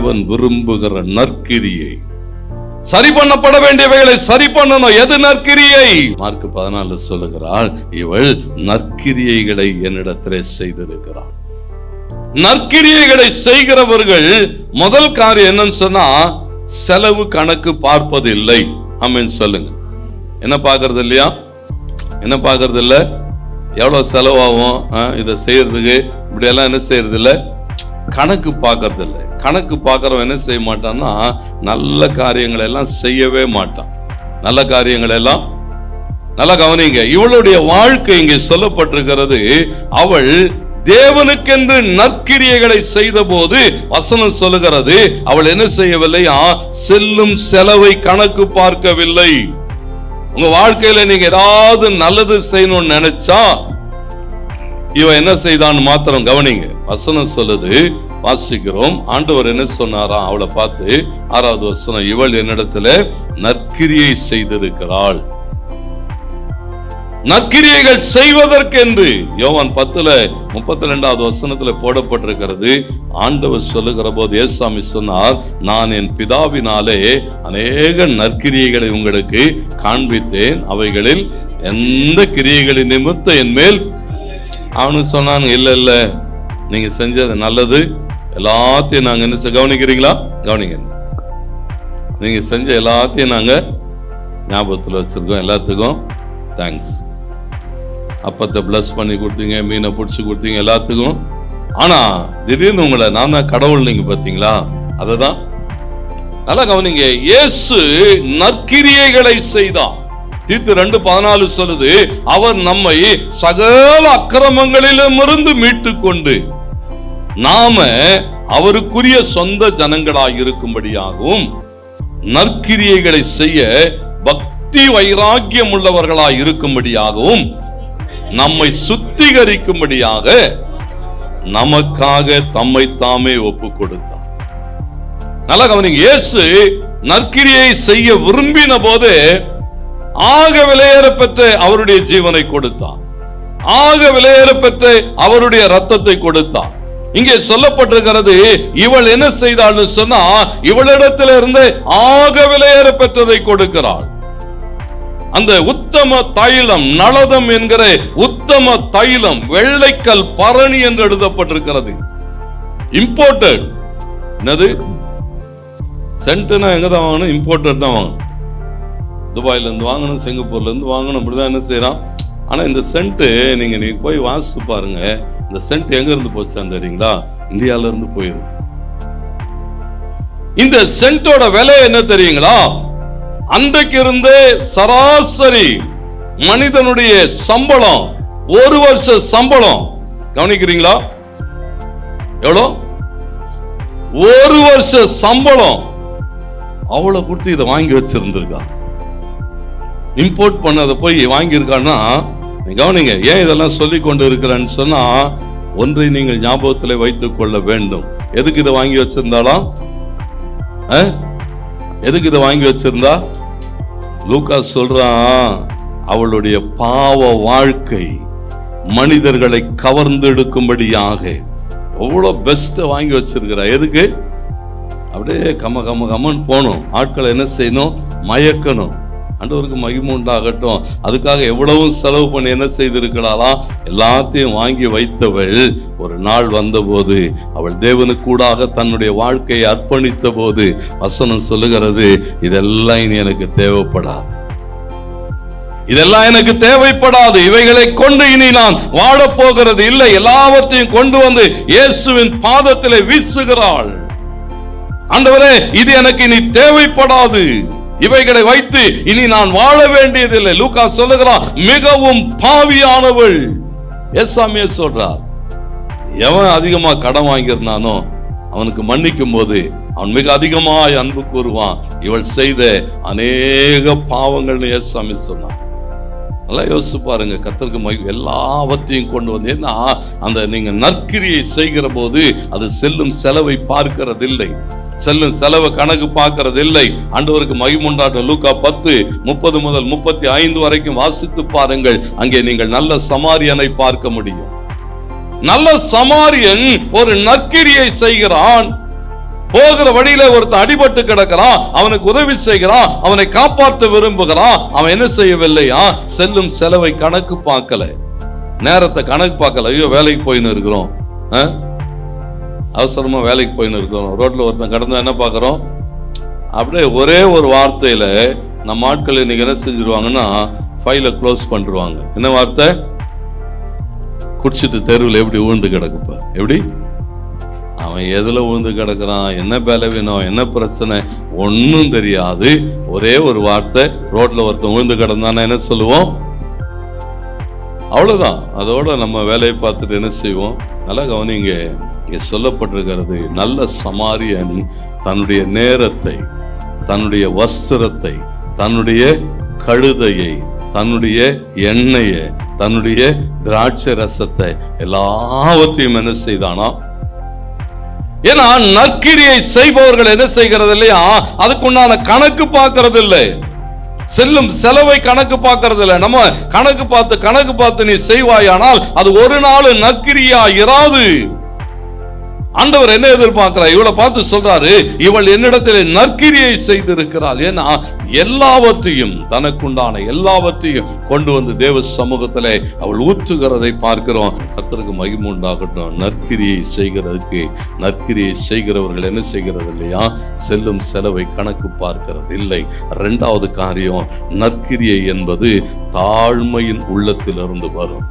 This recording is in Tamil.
தேவன் விரும்புகிற நற்கிரியை, சரி பண்ணப்பட வேண்டியவைகளை சரி பண்ணணும். எது நற்கிரியை? மார்க் 14 சொல்லுகிறாள், இவள் நற்கிரியைகளை என்னிடத்திலே செய்திருக்கிறாள். நற்கிரியைகளை செய்கிறவர்கள் முதல் காரியம் என்னன்னு சொன்னா, செலவு கணக்கு பார்ப்பதில்லை. ஆமென் சொல்லுங்க. என்ன பார்க்கறது இல்லையா? என்ன பார்க்கறது இல்ல? எவ்வளவு செலவாகும் இதை செய்யறதுக்கு, இப்படி எல்லாம் என்ன செய்யறது இல்ல, கணக்கு பார்க்கறது இல்லை. கணக்கு பார்க்கறவன் என்ன செய்ய மாட்டான்னா, நல்ல காரியங்களை எல்லாம் செய்யவே மாட்டான். நல்ல காரியங்கள் எல்லாம் நல்லா கவனிங்க. இவளுடைய வாழ்க்கை இங்கே சொல்லப்பட்டிருக்கிறது. அவள் தேவனுக்கென்று நற்கிரியைகளை செய்த போது வசனம் சொல்லுகிறது, அவள் என்ன செய்யவில்லையா, செல்லும் செலவை கணக்கு பார்க்கவில்லை. உங்க வாழ்க்கையில நீங்க ஏதாவது நல்லது செய்யணும்னு நினைச்சா இவ என்ன செய்தான்னு மாத்திரம் கவனிங்க. வசனம் சொல்லுது, வாசிக்கிறோம். ஆண்டவர் என்ன சொன்னாரா அவளை பார்த்து, 6வது வசனம், இவள் என்னிடத்துல நற்கிரியை செய்திருக்கிறாள். நற்கிரியைகள் செய்வதற்கென்று யோவான் 10:32 வசனத்துல போடப்பட்டிருக்கிறது. ஆண்டவர் சொல்லுகிற போது ஏசாமி சொன்னார், நான் என் பிதாவினாலே அநேக நற்கிரியைகளை உங்களுக்கு காண்பித்தேன், அவைகளில் எந்த கிரியைகளின் நிமித்தம் என் மேல். அவனு சொன்னான், இல்ல நீங்க செஞ்சது நல்லது, எல்லாத்தையும் நாங்க என்ன கவனிக்கிறீங்களா? கவனிங்க. நீங்க செஞ்ச எல்லாத்தையும் நாங்க ஞாபகத்தில் வச்சிருக்கோம், எல்லாத்துக்கும் தேங்க்ஸ். அப்பத்தை பிளஸ் பண்ணி கொடுத்தீங்க, மீனை பிடிச்சி கொடுத்தீங்க, எல்லாத்துக்கும். ஆனா திடீர்னு உங்களை நான் தான் கடவுள் நீங்க பாத்தீங்களா? அததான் நல்லா கவனிங்க. இயேசு நற்கிரியைகளை செய்தார். தீத்து 2:14 சொல்லுது, அவர் நம்மை சகல அக்கிரமங்களிலும் இருந்து மீட்டு கொண்டு நாம அவருக்குரிய சொந்த ஜனங்களாய் இருக்கும்படியாகவும் நற்கிரியைகளை செய்ய பக்தி வைராக்கியம் உள்ளவர்களாய் இருக்கும்படியாகவும் நம்மை சுத்திகரிக்கும்படியாக நமக்காக தம்மை தாமே ஒப்பு கொடுத்தார். நல்லா கவனிங்க. இயேசு நற்கிரியை செய்ய விரும்பின போது ஆக விலையேறப்பெற்ற அவருடைய ஜீவனை கொடுத்தார், ஆக விலையேறப்பெற்ற அவருடைய ரத்தத்தை கொடுத்தார். இங்கே சொல்லப்பட்டிருக்கிறது, இவள் என்ன செய்தாள்னு சொன்னா, இவளிடத்திலிருந்து ஆக விலையேறப்பெற்றதை கொடுக்கிறாள். அந்த உத்தம தைலம், நளதம் என்கிற உத்தம தைலம், வெள்ளைக்கல் பரணி என்று எழுதப்பட்டிருக்கிறது. இம்போர்ட்டட். என்னது? சென்ட்னா எங்க தான் வாங்கணும்? இம்போர்ட்டட் தான் வாங்கணும். துபாயில இருந்து வாங்கணும், சிங்கப்பூர்ல இருந்து வாங்கணும், இப்படிதான் என்ன செய்யறான். ஆனா இந்த சென்ட் நீங்க போய் வாசிச்சு பாருங்க, இந்த சென்ட் எங்க இருந்து போச்சு தெரியுங்களா? இந்தியால இருந்து போயிருக்கு. இந்த சென்ட்டோட விலை என்ன தெரியுங்களா? அன்றைக்கு இருந்தே சராசரி மனிதனுடைய சம்பளம், ஒரு வருஷ சம்பளம், கவனிக்கிறீங்களா? எவ்வளோ? ஒரு வருஷ சம்பளம். அவ்வளவு கொடுத்து இதை வாங்கி வச்சிருந்திருக்கா. இம்போர்ட் பண்ணதை போய் வாங்கியிருக்கான்னா கவனிங்க. ஏன் இதெல்லாம் சொல்லி கொண்டு இருக்கிறேன்னு சொன்னா, ஒன்றை நீங்கள் ஞாபகத்தில் வைத்துக் கொள்ள வேண்டும். எதுக்கு இதை வாங்கி வச்சிருந்தாலும், எதுக்கு இதை வாங்கி வச்சிருந்தா? லூக்கா சொல்றான், அவளுடைய பாவ வாழ்க்கை மனிதர்களை கவர்ந்தெடுக்கும்படியாக எவ்வளவு பெஸ்ட் வாங்கி வச்சிருக்கிறா. எதுக்கு? அப்படியே கம்மன்னு போகணும், ஆட்களை என்ன செய்யணும்? மயக்கணும். ஆண்டவருக்கு மகிமை உண்டாகட்டும். அதுக்காக எவ்வளவு செலவு பண்ணி என்ன செய்திருக்கிறாளாம்? எல்லாத்தையும் வாங்கி வைத்தவள் ஒரு நாள் வந்தபோது, அவள் தேவனுக்கு கூடாக தன்னுடைய வாழ்க்கையை அர்ப்பணித்த போது வசனம் சொல்லுகிறது, இதெல்லாம் இனி எனக்கு தேவைப்படாது, இதெல்லாம் எனக்கு தேவைப்படாது, இவைகளை கொண்டு இனி நான் வாழப்போகிறது இல்லை. எல்லாவற்றையும் கொண்டு வந்து இயேசுவின் பாதத்திலே வீசுகிறாள். ஆண்டவரே, இது எனக்கு இனி தேவைப்படாது, இவைகளை வைத்து இனி நான் வாழ வேண்டியதில்லை. லூக்கா சொல்லுகிறான், மிகவும் பாவியானவள். ஏசாமியே சொல்றார், எவன் அதிகமா கடன் வாங்கியிருந்தானோ அவனுக்கு மன்னிக்கும் போது அவன் மிக அதிகமாய் அன்பு கூறுவான். இவள் செய்த அநேக பாவங்கள் ஏசாமி சொன்னான். நல்லா யோசிச்சு பாருங்க. கர்த்தருக்கு எல்லாவற்றையும் கொண்டு வந்து, ஏன்னா அந்த நீங்க நற்கிரியை செய்கிற போது அது செல்லும் செலவை பார்க்கிறதில்லை, செல்லும் செலவு கணக்கு பார்க்கிறது இல்லை. ஆண்டவருக்கு மகிமுண்டாட்டம். லூக்கா 10:30 முதல் 35 வரைக்கும் வாசித்து பாருங்கள். அங்கே நீங்கள் நல்ல சமாரியனை பார்க்க முடியும். நல்ல சமாரியன் ஒரு நற்கிரியை செய்கிறான். போகிற வழியில ஒருத்தன் அடிபட்டு கிடக்கிறான், அவனுக்கு உதவி செய்கிறான், அவனை காப்பாற்ற விரும்புகிறான். அவன் என்ன செய்யவில்லையா? செல்லும் செலவை கணக்கு பார்க்கல, நேரத்தை கணக்கு பார்க்கல. ஐயோ வேலைக்கு போயின்னு இருக்கிறோம், அவசரமா வேலைக்கு போயின்னு இருக்கிறோம், ரோட்ல ஒருத்தன் கடந்தா என்ன பார்க்கிறோம்? அப்படியே ஒரே ஒரு வார்த்தையில நம்ம ஆட்கள் இன்னைக்கு என்ன செஞ்சிருவாங்கன்னா ஃபைல க்ளோஸ் பண்ணிடுவாங்க. என்ன வார்த்தை? குடிச்சிட்டு தெருவில் எப்படி விழுந்து கிடக்குப்ப, எப்படி அவன் எதுல விழுந்து கிடக்குறான், என்ன பலவீனம், என்ன பிரச்சனை ஒன்னும் தெரியாது. ஒரே ஒரு வார்த்தை, ரோட்ல ஒருத்தன் விழுந்து கிடந்தானா என்ன சொல்லுவோம்? அவ்வளவுதான். அதோட நம்ம வேலையை பார்த்துட்டு என்ன செய்வோம்? நல்லா கவனிங்க, இங்க சொல்லப்பட்டிருக்கிறது, நல்ல சமாரியன் தன்னுடைய நேரத்தை, தன்னுடைய வஸ்திரத்தை, தன்னுடைய கழுதையை, தன்னுடைய எண்ணெயை, தன்னுடைய திராட்சை ரசத்தை எல்லாவற்றையும் என்ன செய்தானா? ஏன்னா நற்கிரியை செய்பவர்கள் என்ன செய்கிறது இல்லையா, அதுக்குண்டான கணக்கு பார்க்கறது இல்லை, செல்லும் செலவை கணக்கு பார்க்கறது இல்லை. நம்ம கணக்கு பார்த்து நீ செய்வாயானால் அது ஒரு நாள் நற்கிரியா இராது. ஆண்டவர் என்ன எதிர்பார்க்கிறார்? இவளை பார்த்து சொல்றாரு, இவள் என்னிடத்தில் நற்கிரியை செய்திருக்கிறாள். ஏன்னா எல்லாவற்றையும், தனக்குண்டான எல்லாவற்றையும் கொண்டு வந்து தேவ சமூகத்திலே அவள் ஊற்றுகிறதை பார்க்கிறோம். கர்த்தருக்கு மகிமை உண்டாகட்டும். நற்கிரியை செய்கிறதுக்கு, நற்கிரியை செய்கிறவர்கள் என்ன செய்கிறது இல்லையா, செல்லும் செலவை கணக்கு பார்க்கிறது இல்லை. இரண்டாவது காரியம், நற்கிரியை என்பது தாழ்மையின் உள்ளத்திலிருந்து வரும்.